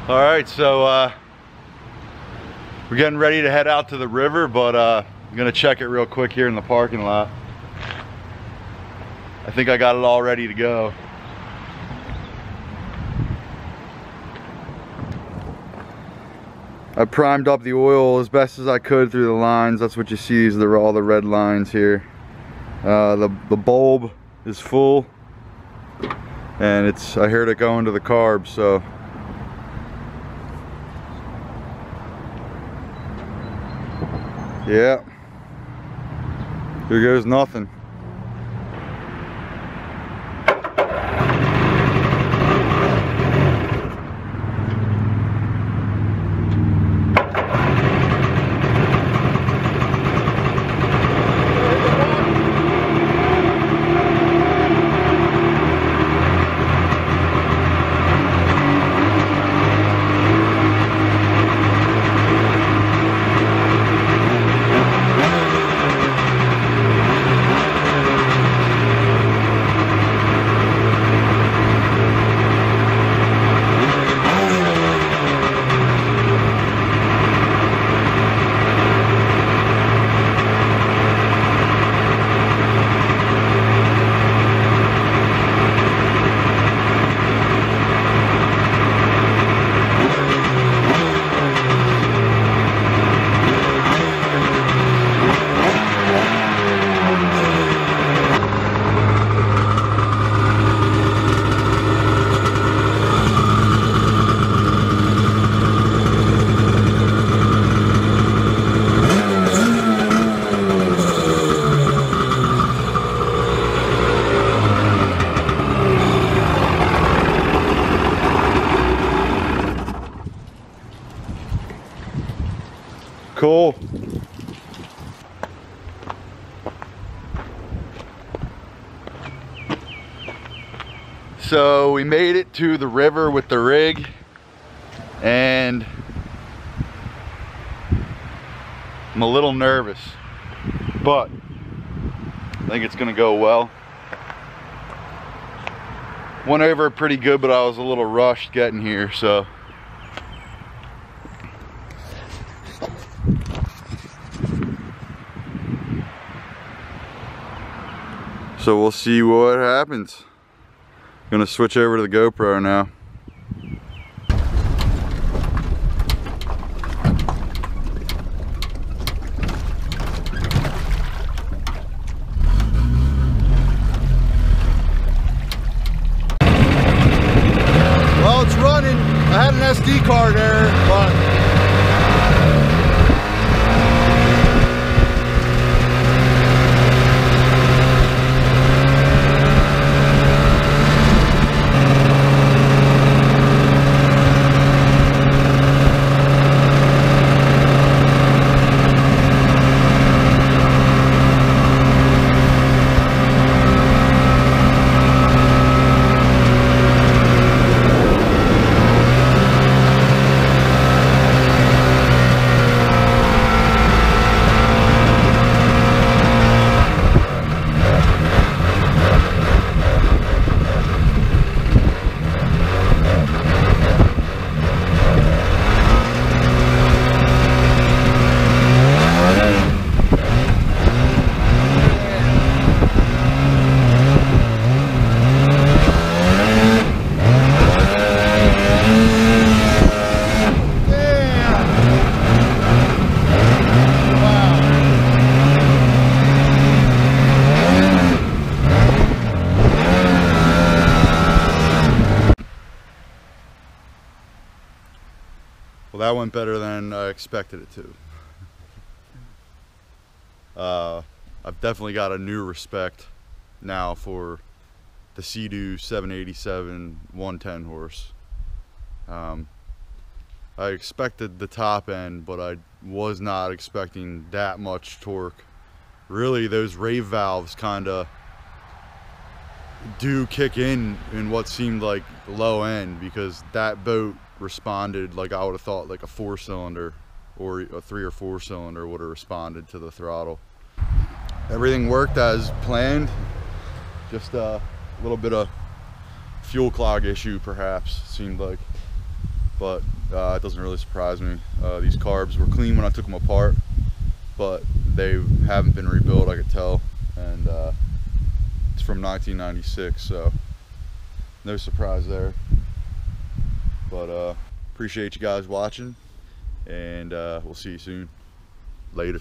All right, so we're getting ready to head out to the river, but I'm gonna check it real quick here in the parking lot. I think I got it all ready to go. I primed up the oil as best as I could through the lines. That's what you see is all the red lines here. The bulb is full, and I heard it go into the carbs, so. Yeah, here goes nothing. Cool. So we made it to the river with the rig, and I'm a little nervous, but I think it's gonna go well. Went over pretty good, but I was a little rushed getting here, so. So we'll see what happens. I'm gonna switch over to the GoPro now. Well, it's running. I had an SD card error, but well, that went better than I expected it to. I've definitely got a new respect now for the Sea-Doo 787 110 horse. I expected the top end, but I was not expecting that much torque. Really, those rave valves kind of do kick in what seemed like low end, because that boat responded like I would have thought like a 4-cylinder or a 3 or 4 cylinder would have responded to the throttle. Everything worked as planned, just a little bit of fuel clog issue perhaps, seemed like. but it doesn't really surprise me. These carbs were clean when I took them apart, but they haven't been rebuilt, I could tell, and it's from 1996, so no surprise there. But appreciate you guys watching, and we'll see you soon. Later.